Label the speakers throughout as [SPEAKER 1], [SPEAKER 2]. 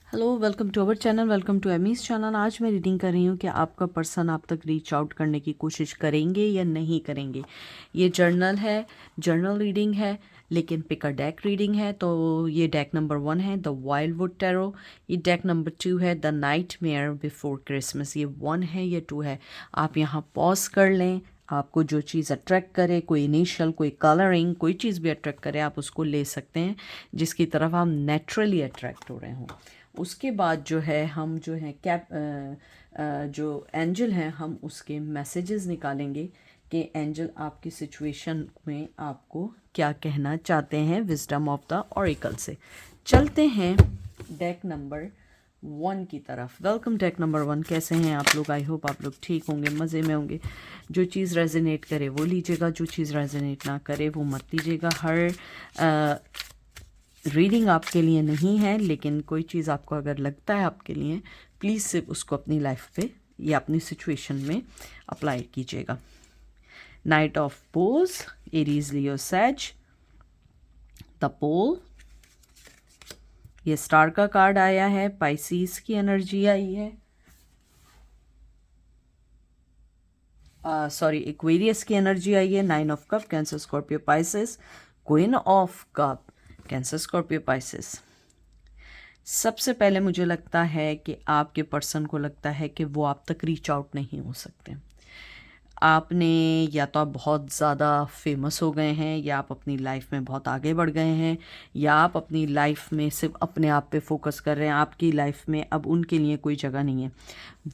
[SPEAKER 1] Hello, welcome to our channel, welcome to Amy's channel. आज मैं reading कर रही हूँ कि आपका पर्सन आप तक रीच आउट करने की कोशिश करेंगे या नहीं करेंगे। ये जर्नल रीडिंग है, लेकिन पिक अ डेक रीडिंग है। तो ये डेक नंबर 1 है द वाइल्डवुड टैरो। ये डेक नंबर 2 है द नाइटमेयर बिफोर क्रिसमस। ये 1 है, ये 2 है। आप यहाँ पॉज कर लें। आपको जो चीज़ अट्रैक्ट करे, कोई इनिशियल, कोई कलरिंग, कोई चीज़ भी अट्रैक्ट करे, आप उसको ले सकते हैं जिसकी तरफ आप नेचुरली अट्रैक्ट हो रहे हों। उसके बाद जो है हम जो है जो एंजल हैं हम उसके मैसेजेस निकालेंगे कि एंजल आपकी सिचुएशन में आपको क्या कहना चाहते हैं विजडम ऑफ द ऑरिकल से। चलते हैं डेक नंबर 1 की तरफ। Welcome deck number 1। कैसे हैं आप लोग? आई होप आप लोग ठीक होंगे, मज़े में होंगे। जो चीज़ रेजोनेट करे वो लीजिएगा, जो चीज़ रेजोनेट ना करे वो मत लीजिएगा। हर रीडिंग आपके लिए नहीं है, लेकिन कोई चीज़ आपको अगर लगता है आपके लिए, प्लीज़ सिर्फ उसको अपनी लाइफ पे या अपनी सिचुएशन में अप्लाई कीजिएगा। Knight of pose, Aries Leo Sag, the पोल। ये स्टार का कार्ड आया है, पाइसीस की एनर्जी आई है, सॉरी एक्वेरियस की एनर्जी आई है। 9 of cups, Cancer Scorpio Pisces. Queen of cups, Cancer Scorpio Pisces. सबसे पहले मुझे लगता है कि आपके पर्सन को लगता है कि वो आप तक रीच आउट नहीं हो सकते। आपने या तो आप बहुत ज़्यादा फेमस हो गए हैं, या आप अपनी लाइफ में बहुत आगे बढ़ गए हैं, या आप अपनी लाइफ में सिर्फ अपने आप पे फोकस कर रहे हैं। आपकी लाइफ में अब उनके लिए कोई जगह नहीं है।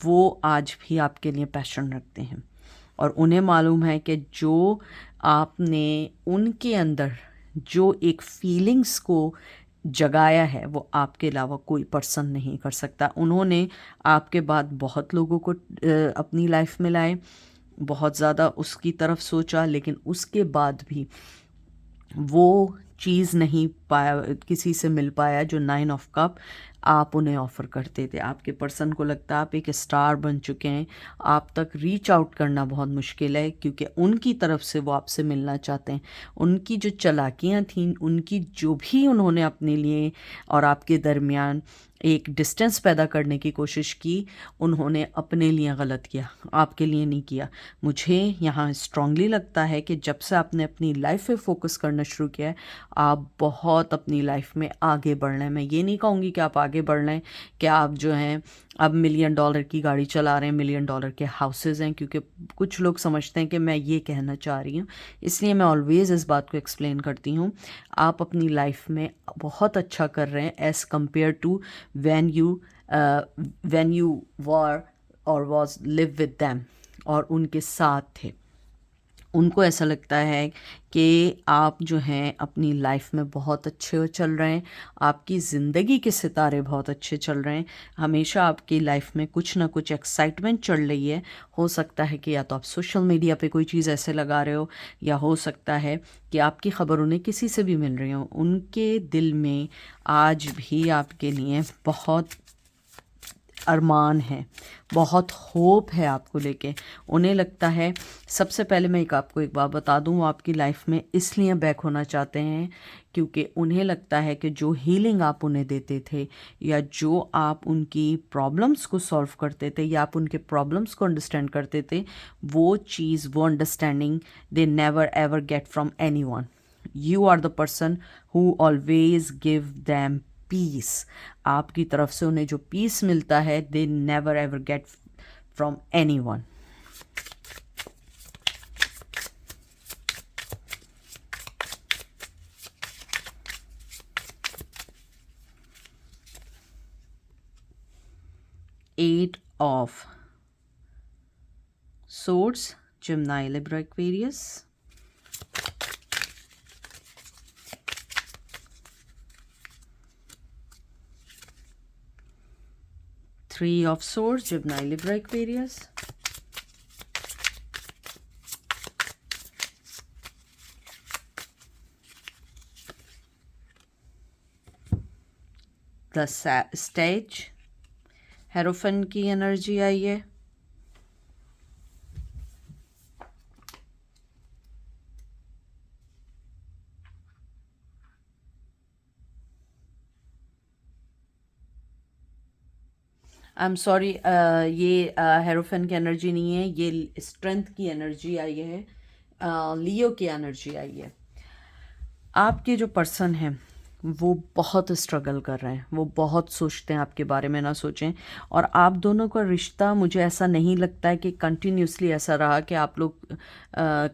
[SPEAKER 1] वो आज भी आपके लिए पैशन रखते हैं और उन्हें मालूम है कि जो आपने उनके अंदर जो एक फीलिंग्स को जगाया है वो आपके अलावा कोई पर्सन नहीं कर सकता। उन्होंने आपके बाद बहुत लोगों को अपनी लाइफ में लाए, बहुत ज़्यादा उसकी तरफ सोचा, लेकिन उसके बाद भी वो चीज़ नहीं पाया, किसी से मिल पाया जो 9 ऑफ कप आप उन्हें ऑफ़र करते थे। आपके पर्सन को लगता है आप एक स्टार बन चुके हैं, आप तक रीच आउट करना बहुत मुश्किल है, क्योंकि उनकी तरफ से वो आपसे मिलना चाहते हैं। उनकी जो चालाकियाँ थीं, उनकी जो भी उन्होंने अपने लिए और आपके दरमियान एक डिस्टेंस पैदा करने की कोशिश की, उन्होंने अपने लिए गलत किया, आपके लिए नहीं किया। मुझे यहाँ स्ट्रांगली लगता है कि जब से आपने अपनी लाइफ पे फोकस करना शुरू किया है, आप बहुत अपनी लाइफ में आगे बढ़ रहे हैं। मैं ये नहीं कहूँगी कि आप आगे बढ़ रहे हैं कि आप जो हैं अब $1,000,000 की गाड़ी चला रहे हैं, $1,000,000 के हाउसेज हैं, क्योंकि कुछ लोग समझते हैं कि मैं ये कहना चाह रही हूँ। इसलिए मैं ऑलवेज़ इस बात को एक्सप्लेन करती हूँ। आप अपनी लाइफ में बहुत अच्छा कर रहे हैं as compare to when you were और वॉज लिव विद दैम, और उनके साथ थे। उनको ऐसा लगता है कि आप जो हैं अपनी लाइफ में बहुत अच्छे चल रहे हैं, आपकी ज़िंदगी के सितारे बहुत अच्छे चल रहे हैं, हमेशा आपकी लाइफ में कुछ ना कुछ एक्साइटमेंट चल रही है। हो सकता है कि या तो आप सोशल मीडिया पे कोई चीज़ ऐसे लगा रहे हो, या हो सकता है कि आपकी ख़बर उन्हें किसी से भी मिल रही हो। उनके दिल में आज भी आपके लिए बहुत अरमान है, बहुत होप है आपको लेके। उन्हें लगता है, सबसे पहले मैं आपको एक बात बता दूं, वो आपकी लाइफ में इसलिए बैक होना चाहते हैं क्योंकि उन्हें लगता है कि जो हीलिंग आप उन्हें देते थे, या जो आप उनकी प्रॉब्लम्स को सॉल्व करते थे, या आप उनके प्रॉब्लम्स को अंडरस्टैंड करते थे, वो चीज़, वो understanding they never ever get from anyone. You are the person who always give them peace. आपकी तरफ से उन्हें जो पीस मिलता है, they never ever get from anyone. Eight of swords, Gemini, Libra, Aquarius. Three of swords, Gemini, Libra, Aquarius. The stage, Hierophant की energy आई है। I am sorry, ये हेरोफेन की एनर्जी नहीं है, ये स्ट्रेंथ की एनर्जी आई है, लियो की एनर्जी आई है। आपके जो पर्सन हैं वो बहुत स्ट्रगल कर रहे हैं, वो बहुत सोचते हैं आपके बारे में, ना सोचें। और आप दोनों का रिश्ता, मुझे ऐसा नहीं लगता है कि कंटिन्यूसली ऐसा रहा कि आप लोग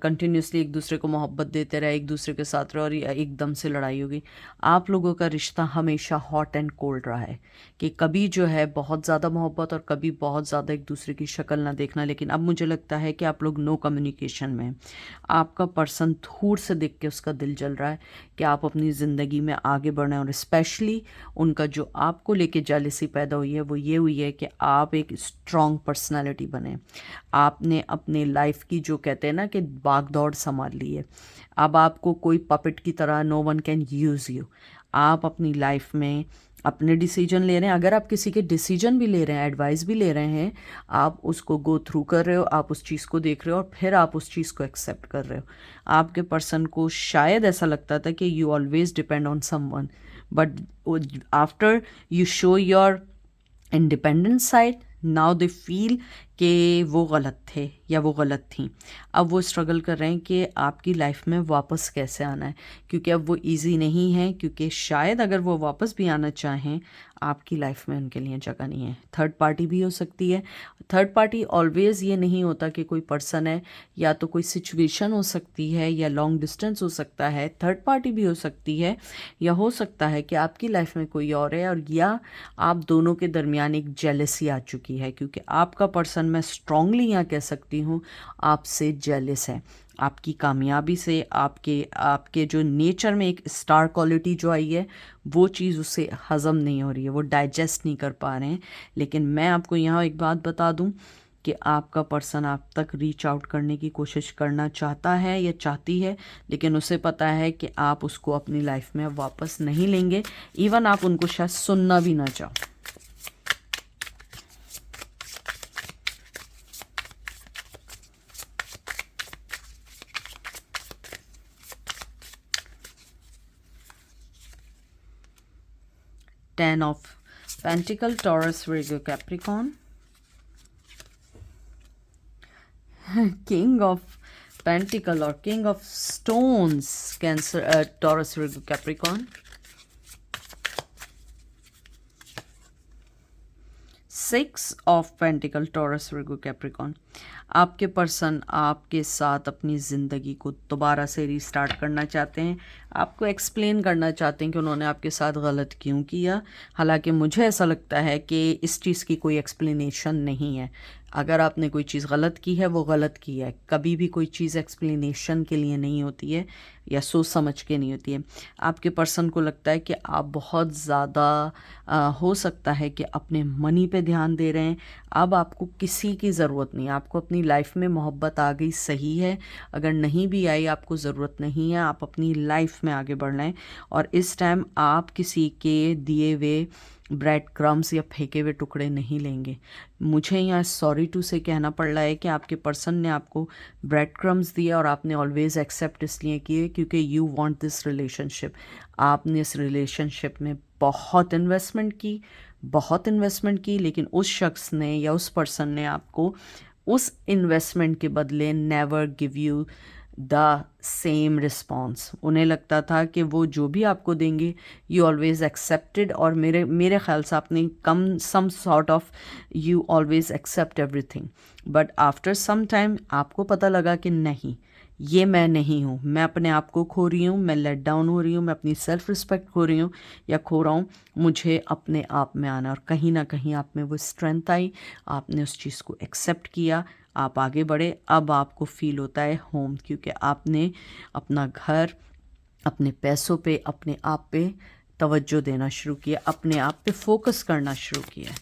[SPEAKER 1] कंटिन्यूसली एक दूसरे को मोहब्बत देते रहे, एक दूसरे के साथ रहे और एकदम से लड़ाई होगी। आप लोगों का रिश्ता हमेशा हॉट एंड कोल्ड रहा है, कि कभी जो है बहुत ज़्यादा मोहब्बत और कभी बहुत ज़्यादा एक दूसरे की शक्ल ना देखना। लेकिन अब मुझे लगता है कि आप लोग नो कम्युनिकेशन में हैं। आपका पर्सन दूर से देख के उसका दिल जल रहा है कि आप अपनी ज़िंदगी में आगे बढ़ें। और स्पेशली उनका जो आपको लेके जेलसी पैदा हुई है वो ये हुई है कि आप एक स्ट्रॉन्ग पर्सनालिटी बने। आपने अपने लाइफ की, जो कहते हैं ना कि भाग दौड़, संभाल ली है। अब आपको कोई पपेट की तरह no one can use you. आप अपनी लाइफ में अपने डिसीजन ले रहे हैं। अगर आप किसी के डिसीजन भी ले रहे हैं, एडवाइस भी ले रहे हैं, आप उसको गो थ्रू कर रहे हो, आप उस चीज़ को देख रहे हो और फिर आप उस चीज़ को एक्सेप्ट कर रहे हो। आपके पर्सन को शायद ऐसा लगता था कि you always depend on someone, but after you show your independent side, now they feel कि वो गलत थे या वो गलत थी। अब वो स्ट्रगल कर रहे हैं कि आपकी लाइफ में वापस कैसे आना है, क्योंकि अब वो इजी नहीं है। क्योंकि शायद अगर वो वापस भी आना चाहें, आपकी लाइफ में उनके लिए जगह नहीं है। थर्ड पार्टी भी हो सकती है। थर्ड पार्टी ऑलवेज़ ये नहीं होता कि कोई पर्सन है, या तो कोई सिचुएशन हो सकती है, या लॉन्ग डिस्टेंस हो सकता है। थर्ड पार्टी भी हो सकती है, या हो सकता है कि आपकी लाइफ में कोई और है, और या आप दोनों के दरमियान एक जेलसी आ चुकी है। क्योंकि आपका पर्सन, मैं स्ट्रांगली यहाँ कह सकती हूँ, आपसे जेलस है, आपकी कामयाबी से, आपके आपके जो नेचर में एक स्टार क्वालिटी जो आई है, वो चीज़ उससे हज़म नहीं हो रही है, वो डाइजेस्ट नहीं कर पा रहे हैं। लेकिन मैं आपको यहाँ एक बात बता दूँ कि आपका पर्सन आप तक रीच आउट करने की कोशिश करना चाहता है या चाहती है, लेकिन उसे पता है कि आप उसको अपनी लाइफ में वापस नहीं लेंगे। इवन आप उनको शायद सुनना भी ना चाहो। Ten of Pentacle, Taurus, Virgo, Capricorn. King of Pentacle or King of Stones, Cancer, Taurus, Virgo, Capricorn. Six of Pentacle, Taurus, Virgo, Capricorn. आपके पर्सन आपके साथ अपनी ज़िंदगी को दोबारा से रीस्टार्ट करना चाहते हैं। आपको एक्सप्लेन करना चाहते हैं कि उन्होंने आपके साथ गलत क्यों किया। हालांकि मुझे ऐसा लगता है कि इस चीज़ की कोई एक्सप्लेनेशन नहीं है। अगर आपने कोई चीज़ गलत की है, वो गलत की है। कभी भी कोई चीज़ एक्सप्लेनेशन के लिए नहीं होती है, या सोच समझ के नहीं होती है। आपके पर्सन को लगता है कि आप बहुत ज़्यादा हो सकता है कि अपने मनी पे ध्यान दे रहे हैं। अब आपको किसी की ज़रूरत नहीं है। आपको अपनी लाइफ में मोहब्बत आ गई, सही है। अगर नहीं भी आई, आपको ज़रूरत नहीं है। आप अपनी लाइफ में आगे बढ़ रहे हैं, और इस टाइम आप किसी के दिए हुए ब्रेड क्रम्स या फेंके हुए टुकड़े नहीं लेंगे। मुझे यहाँ सॉरी टू से कहना पड़ रहा है कि आपके पर्सन ने आपको ब्रेड क्रम्स दिए, और आपने ऑलवेज एक्सेप्ट इसलिए किए क्योंकि यू वांट दिस रिलेशनशिप। आपने इस रिलेशनशिप में बहुत इन्वेस्टमेंट की, लेकिन उस शख्स ने या उस पर्सन ने आपको उस इन्वेस्टमेंट के बदले never give you the same response. उन्हें लगता था कि वो जो भी आपको देंगे, यू ऑलवेज एक्सेप्टेड। और मेरे ख्याल से आपने some sort of you always accept everything. But after some time आपको पता लगा कि नहीं, ये मैं नहीं हूँ। मैं अपने आप को खो रही हूँ, मैं लेट डाउन हो रही हूँ, मैं अपनी सेल्फ रिस्पेक्ट खो रही हूँ या खो रहा हूँ। मुझे अपने आप में आना। और कहीं ना कहीं आप में वो स्ट्रेंथ आई, आपने उस चीज़ को एक्सेप्ट किया, आप आगे बढ़े। अब आपको फील होता है होम, क्योंकि आपने अपना घर, अपने पैसों पे, अपने आप पे तवज्जो देना शुरू किया, अपने आप पे फोकस करना शुरू किया।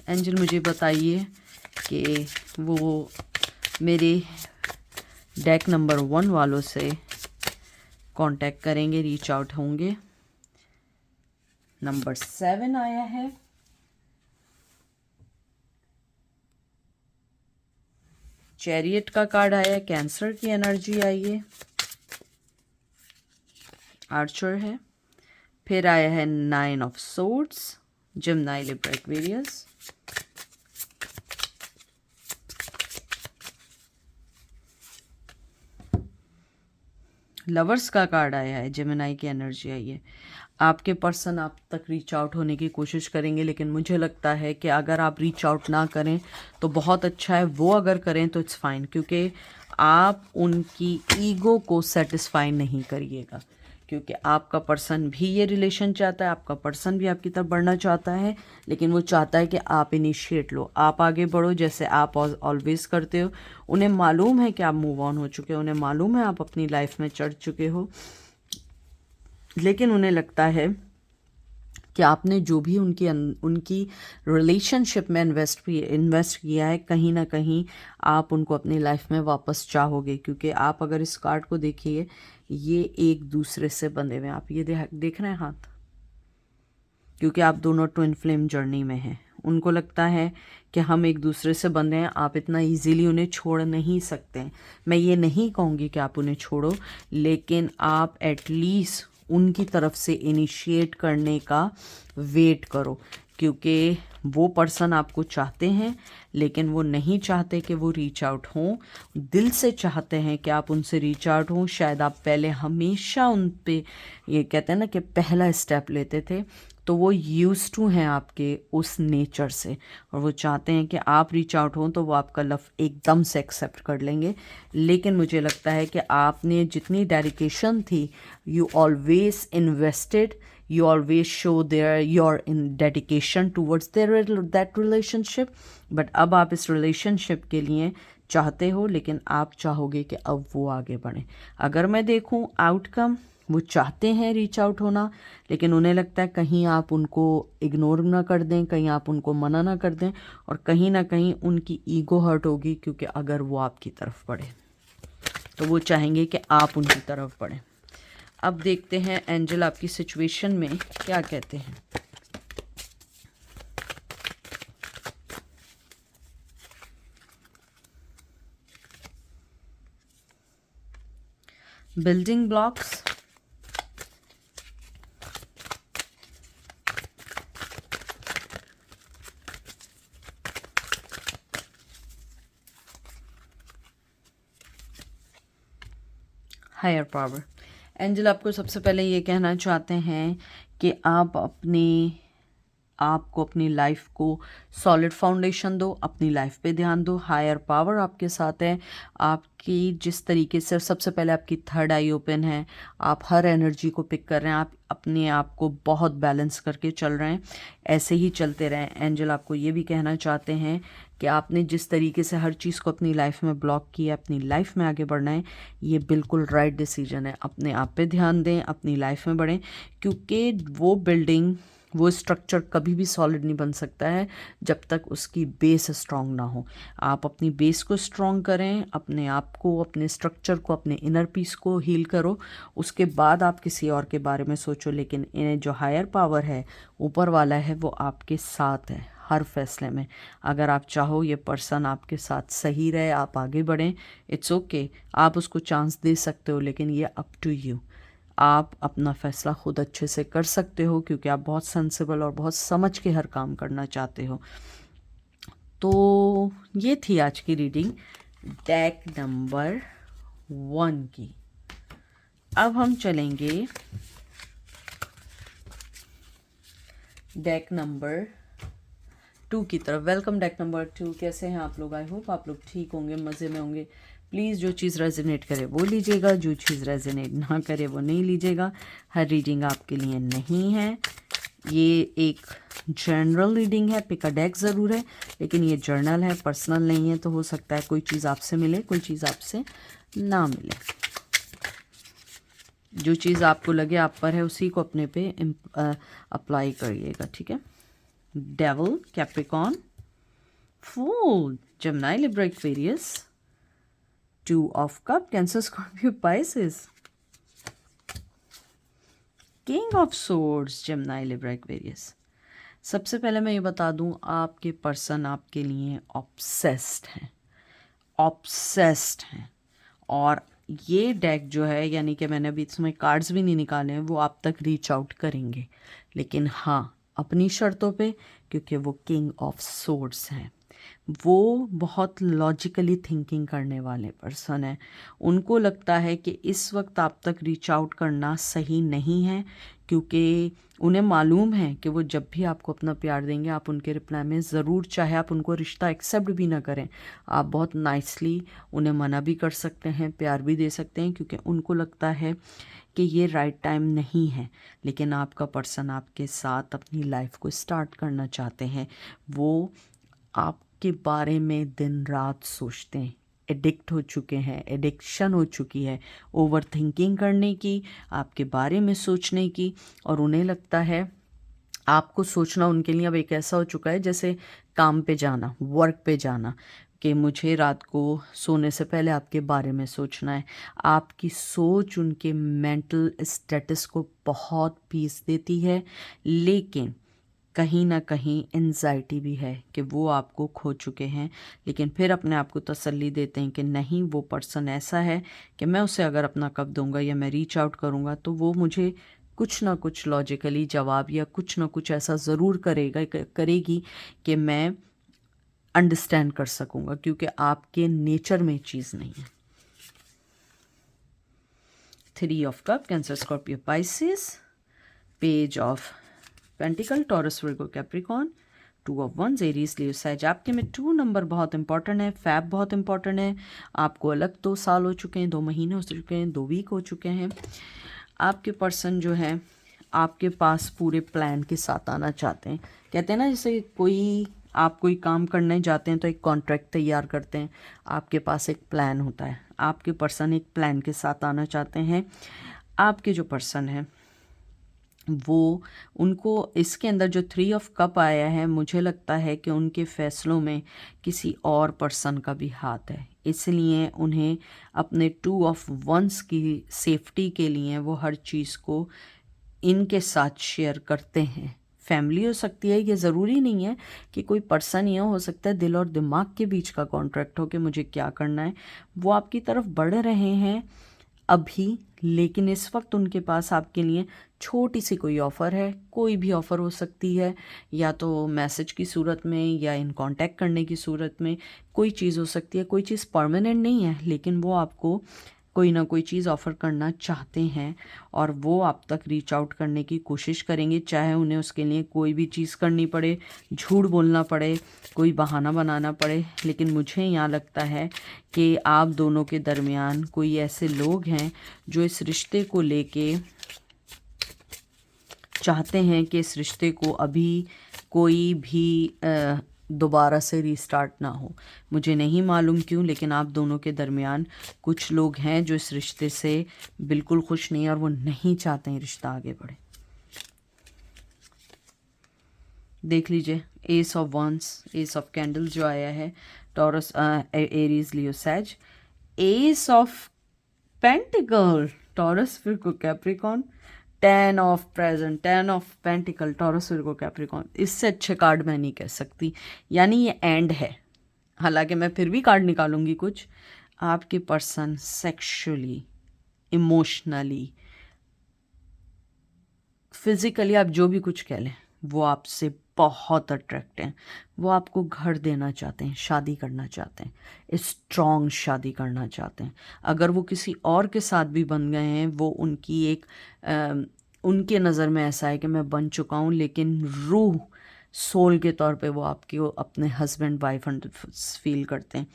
[SPEAKER 1] एंजल मुझे बताइए कि वो मेरे डेक नंबर 1 वालों से कांटेक्ट करेंगे, रीच आउट होंगे। नंबर 7 आया है। चैरियट का कार्ड आया है, कैंसर की एनर्जी आई है। आर्चर है। फिर आया है 9 of swords, Gemini, Libra, Aquarius. Lovers का कार्ड आया है, जेमिनाई की एनर्जी आई है। आपके पर्सन आप तक रीच आउट होने की कोशिश करेंगे, लेकिन मुझे लगता है कि अगर आप रीच आउट ना करें तो बहुत अच्छा है, वो अगर करें तो इट्स फाइन, क्योंकि आप उनकी ईगो को सेटिस्फाई नहीं करिएगा, क्योंकि आपका पर्सन भी ये रिलेशन चाहता है, आपका पर्सन भी आपकी तरफ बढ़ना चाहता है, लेकिन वो चाहता है कि आप इनिशिएट लो, आप आगे बढ़ो, जैसे आप ऑलवेज करते हो। उन्हें मालूम है कि आप मूव ऑन हो चुके हो, उन्हें मालूम है आप अपनी लाइफ में चढ़ चुके हो, लेकिन उन्हें लगता है कि आपने जो भी उनकी रिलेशनशिप में इन्वेस्ट किया है, कहीं ना कहीं आप उनको अपनी लाइफ में वापस चाहोगे, क्योंकि आप अगर इस कार्ड को देखिए, ये एक दूसरे से बंधे हुए हैं। आप ये देख रहे हैं हाथ, क्योंकि आप दोनों ट्विन फ्लेम जर्नी में हैं। उनको लगता है कि हम एक दूसरे से बंधे हैं, आप इतना इजीली उन्हें छोड़ नहीं सकते हैं। मैं ये नहीं कहूँगी कि आप उन्हें छोड़ो, लेकिन आप एटलीस्ट उनकी तरफ से इनिशिएट करने का वेट करो, क्योंकि वो पर्सन आपको चाहते हैं, लेकिन वो नहीं चाहते कि वो रीच आउट हों, दिल से चाहते हैं कि आप उनसे रीच आउट हों। शायद आप पहले हमेशा उन पे, ये कहते हैं ना कि पहला स्टेप लेते थे, तो वो यूज टू हैं आपके उस नेचर से, और वो चाहते हैं कि आप रीच आउट हों तो वो आपका लव एकदम से एक्सेप्ट कर लेंगे। लेकिन मुझे लगता है कि आपने जितनी डेडिकेशन थी, you always invested, you always show your in dedication towards that relationship, but अब आप इस relationship के लिए चाहते हो, लेकिन आप चाहोगे कि अब वो आगे बढ़े। अगर मैं देखूं आउटकम, वो चाहते हैं रीच आउट होना, लेकिन उन्हें लगता है कहीं आप उनको इग्नोर ना कर दें, कहीं आप उनको मना ना कर दें, और कहीं ना कहीं उनकी ईगो हर्ट होगी, क्योंकि अगर वो आपकी तरफ बढ़े तो वो चाहेंगे कि आप उनकी तरफ बढ़ें। अब देखते हैं एंजल आपकी सिचुएशन में क्या कहते हैं। Building blocks, higher power. Angel आपको सबसे पहले ये कहना चाहते हैं कि आप आपको अपनी लाइफ को सॉलिड फाउंडेशन दो, अपनी लाइफ पे ध्यान दो। हायर पावर आपके साथ है। आपकी जिस तरीके से, सबसे पहले आपकी थर्ड आई ओपन है, आप हर एनर्जी को पिक कर रहे हैं, आप अपने आप को बहुत बैलेंस करके चल रहे हैं, ऐसे ही चलते रहें। एंजल आपको ये भी कहना चाहते हैं कि आपने जिस तरीके से हर चीज़ को अपनी लाइफ में ब्लॉक किया, अपनी लाइफ में आगे बढ़ना है, ये बिल्कुल राइट डिसीजन है। अपने आप पे ध्यान दें, अपनी लाइफ में बढ़ें, क्योंकि वो बिल्डिंग, वो स्ट्रक्चर कभी भी सॉलिड नहीं बन सकता है जब तक उसकी बेस स्ट्रांग ना हो। आप अपनी बेस को स्ट्रांग करें, अपने आप को, अपने स्ट्रक्चर को, अपने इनर पीस को हील करो, उसके बाद आप किसी और के बारे में सोचो। लेकिन इन्हें जो हायर पावर है, ऊपर वाला है, वो आपके साथ है हर फैसले में। अगर आप चाहो ये पर्सन आपके साथ सही रहे, आप आगे बढ़ें, इट्स ओके, आप उसको चांस दे सकते हो, लेकिन ये अप टू यू। आप अपना फैसला खुद अच्छे से कर सकते हो, क्योंकि आप बहुत सेंसिबल और बहुत समझ के हर काम करना चाहते हो। तो ये थी आज की रीडिंग डेक नंबर 1 की। अब हम चलेंगे डेक नंबर 2 की तरफ। Welcome deck number 2। कैसे हैं आप लोग? आई होप आप लोग ठीक होंगे, मज़े में होंगे। प्लीज़ जो चीज़ रेजोनेट करे वो लीजिएगा, जो चीज़ रेजोनेट ना करे वो नहीं लीजिएगा। हर रीडिंग आपके लिए नहीं है, ये एक जनरल रीडिंग है। पिक अ डेक ज़रूर है, लेकिन ये जर्नल है, पर्सनल नहीं है। तो हो सकता है कोई चीज़ आपसे मिले, कोई चीज़ आपसे ना मिले। जो चीज़ आपको लगे आप पर है, उसी को अपने पे अप्लाई करिएगा, ठीक है। Devil, Capricorn, fool, Gemini, Libra, Aquarius, 2 of Cup, Cancer, Scorpio, Pisces, King of Swords, Gemini, Libra, Aquarius। सबसे पहले मैं ये बता दूं, आपके पर्सन आपके लिए ऑब्सेस्ड हैं। और ये डेक जो है, यानी कि मैंने अभी इसमें कार्ड्स भी नहीं निकाले हैं, वो आप तक रीच आउट करेंगे। लेकिन हाँ, अपनी शर्तों पे, क्योंकि वो किंग ऑफ सोर्ड्स हैं। वो बहुत लॉजिकली थिंकिंग करने वाले पर्सन है। उनको लगता है कि इस वक्त आप तक रीच आउट करना सही नहीं है, क्योंकि उन्हें मालूम है कि वो जब भी आपको अपना प्यार देंगे आप उनके रिप्लाई में ज़रूर, चाहे आप उनको रिश्ता एक्सेप्ट भी ना करें, आप बहुत नाइसली उन्हें मना भी कर सकते हैं, प्यार भी दे सकते हैं, क्योंकि उनको लगता है कि ये राइट टाइम नहीं है। लेकिन आपका पर्सन आपके साथ अपनी लाइफ को स्टार्ट करना चाहते हैं। वो आपके बारे में दिन रात सोचते हैं, एडिक्ट हो चुके हैं, एडिक्शन हो चुकी है ओवर थिंकिंग करने की, आपके बारे में सोचने की। और उन्हें लगता है आपको सोचना उनके लिए अब एक ऐसा हो चुका है जैसे काम पे जाना, वर्क पे जाना, कि मुझे रात को सोने से पहले आपके बारे में सोचना है। आपकी सोच उनके मेंटल स्टेटस को बहुत पीस देती है, लेकिन कहीं ना कहीं एंजाइटी भी है कि वो आपको खो चुके हैं। लेकिन फिर अपने आप को तसल्ली देते हैं कि नहीं, वो पर्सन ऐसा है कि मैं उसे अगर अपना कप दूंगा या मैं रीच आउट करूंगा तो वो मुझे कुछ ना कुछ लॉजिकली जवाब या कुछ ना कुछ ऐसा ज़रूर करेगी कि मैं अंडरस्टैंड कर सकूंगा, क्योंकि आपके नेचर में चीज़ नहीं है। 3 of cups, Cancer Scorpio Pisces, page of pentacle, Taurus Virgo Capricorn, 2 of wands, Aries Leo Sag. आपके में 2 नंबर बहुत इंपॉर्टेंट है, फैब बहुत इंपॉर्टेंट है। आपको अलग 2 साल हो चुके हैं, 2 महीने हो चुके हैं, 2 वीक हो चुके हैं। आपके पर्सन जो है आपके पास पूरे प्लान के साथ आना चाहते हैं। कहते हैं ना, जैसे आप कोई काम करने जाते हैं तो एक कॉन्ट्रैक्ट तैयार करते हैं, आपके पास एक प्लान होता है। आपके पर्सन एक प्लान के साथ आना चाहते हैं। आपके जो पर्सन है वो, उनको इसके अंदर जो 3 ऑफ कप आया है, मुझे लगता है कि उनके फैसलों में किसी और पर्सन का भी हाथ है। इसलिए उन्हें अपने 2 ऑफ वंस की सेफ्टी के लिए वो हर चीज़ को इनके साथ शेयर करते हैं। फैमिली हो सकती है, ये ज़रूरी नहीं है कि कोई पर्सन ही हो सकता है दिल और दिमाग के बीच का कॉन्ट्रैक्ट हो कि मुझे क्या करना है। वो आपकी तरफ बढ़ रहे हैं अभी, लेकिन इस वक्त उनके पास आपके लिए छोटी सी कोई ऑफ़र है। कोई भी ऑफ़र हो सकती है, या तो मैसेज की सूरत में या इन कांटेक्ट करने की सूरत में कोई चीज़ हो सकती है। कोई चीज़ परमानेंट नहीं है, लेकिन वो आपको कोई ना कोई चीज़ ऑफ़र करना चाहते हैं और वो आप तक रीच आउट करने की कोशिश करेंगे, चाहे उन्हें उसके लिए कोई भी चीज़ करनी पड़े, झूठ बोलना पड़े, कोई बहाना बनाना पड़े। लेकिन मुझे यहाँ लगता है कि आप दोनों के दरमियान कोई ऐसे लोग हैं जो इस रिश्ते को लेके चाहते हैं कि इस रिश्ते को अभी कोई भी दोबारा से रीस्टार्ट ना हो। मुझे नहीं मालूम क्यों, लेकिन आप दोनों के दरमियान कुछ लोग हैं जो इस रिश्ते से बिल्कुल खुश नहीं है और वो नहीं चाहते हैं रिश्ता आगे बढ़े। देख लीजिए, ace of wands, ace of candles जो आया है, Taurus, Aries, Leo, Sag, ace of pentacle, Taurus, Virgo, Capricorn, 10 of present, 10 of pentacle, Taurus, Virgo, Capricorn. इससे अच्छे कार्ड मैं नहीं कह सकती, यानी ये एंड है। हालांकि मैं फिर भी कार्ड निकालूंगी कुछ। आपके पर्सन सेक्सुअली, इमोशनली, फिजिकली, आप जो भी कुछ कह लें, वो आपसे बहुत अट्रैक्ट हैं। वो आपको घर देना चाहते हैं, शादी करना चाहते हैं, स्ट्रॉन्ग शादी करना चाहते हैं। अगर वो किसी और के साथ भी बन गए हैं, वो उनकी एक उनके नज़र में ऐसा है कि मैं बन चुका हूँ, लेकिन रूह, सोल के तौर पे वो आपके अपने हस्बैंड वाइफ फील करते हैं।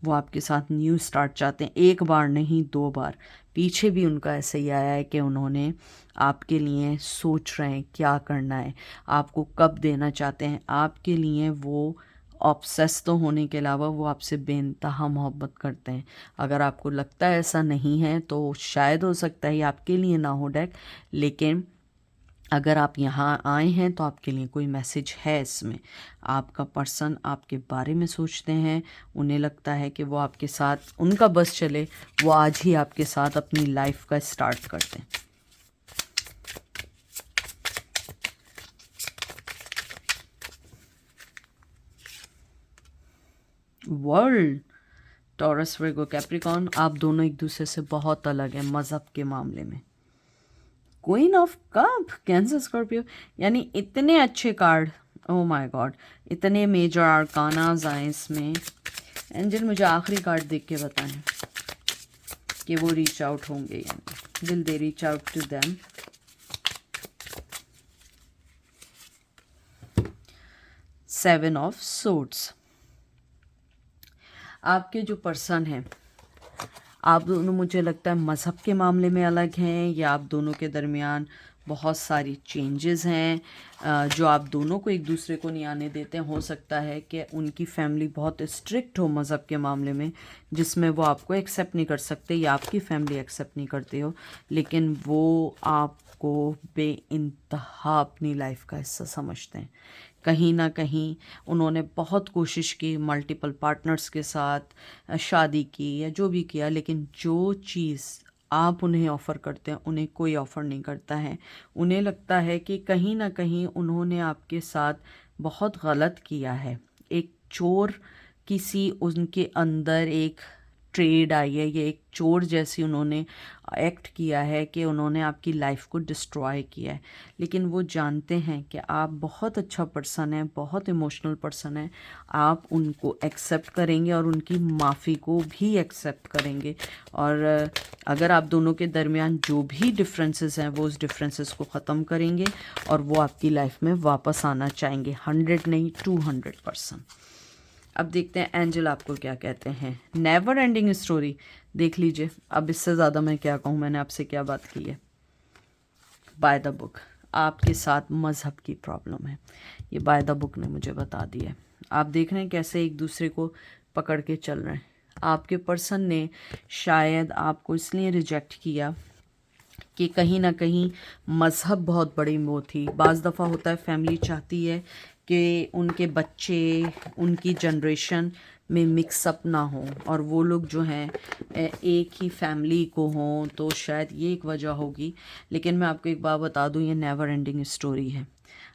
[SPEAKER 1] वो आपके साथ न्यू स्टार्ट चाहते हैं, एक बार नहीं 2 बार। पीछे भी उनका ऐसे ही आया है कि उन्होंने आपके लिए सोच रहे हैं क्या करना है, आपको कब देना चाहते हैं। आपके लिए वो ऑब्सेस तो होने के अलावा वो आपसे बेइंतहा मोहब्बत करते हैं। अगर आपको लगता है ऐसा नहीं है तो शायद हो सकता है आपके लिए ना हो डेक, लेकिन अगर आप यहाँ आए हैं तो आपके लिए कोई मैसेज है इसमें। आपका पर्सन आपके बारे में सोचते हैं, उन्हें लगता है कि वो आपके साथ, उनका बस चले, वो आज ही आपके साथ अपनी लाइफ का स्टार्ट करते हैं। वर्ल्ड, टॉरस, वर्गो, कैप्रिकॉन, आप दोनों एक दूसरे से बहुत अलग हैं मज़हब के मामले में। Queen of cups Cancer Scorpio, यानी इतने अच्छे कार्ड, ओह माय गॉड, इतने मेजर आर्कानाज आए इसमें। एंजल मुझे आखिरी कार्ड देख के बताएं कि वो रीच आउट होंगे या नहीं, will they reach out to them. Seven of swords, आपके जो पर्सन हैं, आप दोनों मुझे लगता है मज़हब के मामले में अलग हैं, या आप दोनों के दरमियान बहुत सारी चेंजेस हैं जो आप दोनों को एक दूसरे को नहीं आने देते हैं। हो सकता है कि उनकी फैमिली बहुत स्ट्रिक्ट हो मज़हब के मामले में, जिसमें वो आपको एक्सेप्ट नहीं कर सकते, या आपकी फैमिली एक्सेप्ट नहीं करती हो, लेकिन वो आपको बेइंतहा अपनी लाइफ का हिस्सा समझते हैं। कहीं ना कहीं उन्होंने बहुत कोशिश की, मल्टीपल पार्टनर्स के साथ शादी की या जो भी किया, लेकिन जो चीज़ आप उन्हें ऑफ़र करते हैं उन्हें कोई ऑफ़र नहीं करता है। उन्हें लगता है कि कहीं ना कहीं उन्होंने आपके साथ बहुत गलत किया है। एक चोर किसी उनके अंदर एक ट्रेड आई है, ये एक चोर जैसी उन्होंने एक्ट किया है कि उन्होंने आपकी लाइफ को डिस्ट्रॉय किया है। लेकिन वो जानते हैं कि आप बहुत अच्छा पर्सन है, बहुत इमोशनल पर्सन है, आप उनको एक्सेप्ट करेंगे और उनकी माफ़ी को भी एक्सेप्ट करेंगे। और अगर आप दोनों के दरमियान जो भी डिफरेंसेस हैं वो उस डिफरेंसेस को ख़त्म करेंगे और वो आपकी लाइफ में वापस आना चाहेंगे, 100 नहीं 200%। अब देखते हैं एंजल आपको क्या कहते हैं। नेवर एंडिंग स्टोरी, देख लीजिए, अब इससे ज़्यादा मैं क्या कहूँ, मैंने आपसे क्या बात की है। बाय द बुक, आपके साथ मज़हब की प्रॉब्लम है, ये बाय द बुक ने मुझे बता दिया है। आप देख रहे हैं कैसे एक दूसरे को पकड़ के चल रहे हैं। आपके पर्सन ने शायद आपको इसलिए रिजेक्ट किया कि कहीं ना कहीं मज़हब बहुत बड़ी वो थी। बाज़ दफ़ा होता है फैमिली चाहती है कि उनके बच्चे उनकी जनरेशन में मिक्सअप ना हो और वो लोग जो हैं एक ही फैमिली को हों, तो शायद ये एक वजह होगी। लेकिन मैं आपको एक बात बता दूं, ये नेवर एंडिंग स्टोरी है।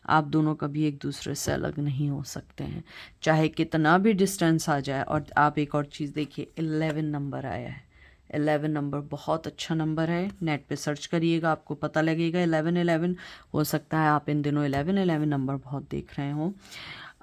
[SPEAKER 1] आप दोनों कभी एक दूसरे से अलग नहीं हो सकते हैं, चाहे कितना भी डिस्टेंस आ जाए। और आप एक और चीज़ देखिए, 11 नंबर आया है। 11 नंबर बहुत अच्छा नंबर है, नेट पे सर्च करिएगा आपको पता लगेगा। 11 हो सकता है आप इन दिनों 11 नंबर बहुत देख रहे हो।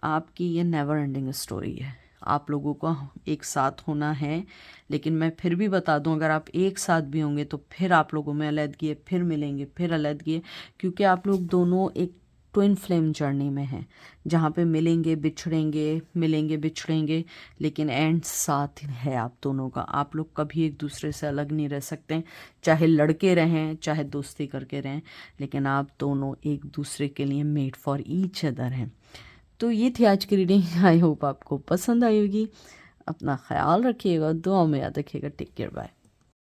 [SPEAKER 1] आपकी ये नेवर एंडिंग स्टोरी है, आप लोगों को एक साथ होना है। लेकिन मैं फिर भी बता दूं, अगर आप एक साथ भी होंगे तो फिर आप लोगों में अलहदगी है, फिर मिलेंगे, फिर अलहदगी है, क्योंकि आप लोग दोनों एक ट्विन फ्लेम जर्नी में हैं, जहाँ पे मिलेंगे बिछड़ेंगे, मिलेंगे बिछड़ेंगे, लेकिन एंड साथ है आप दोनों का। आप लोग कभी एक दूसरे से अलग नहीं रह सकते, चाहे लड़के रहें चाहे दोस्ती करके रहें, लेकिन आप दोनों एक दूसरे के लिए मेड फॉर ईच अदर हैं। तो ये थी आज की रीडिंग। आई होप आपको पसंद आई होगी। अपना ख्याल रखिएगा, दुआ में याद रखिएगा। Take care, bye.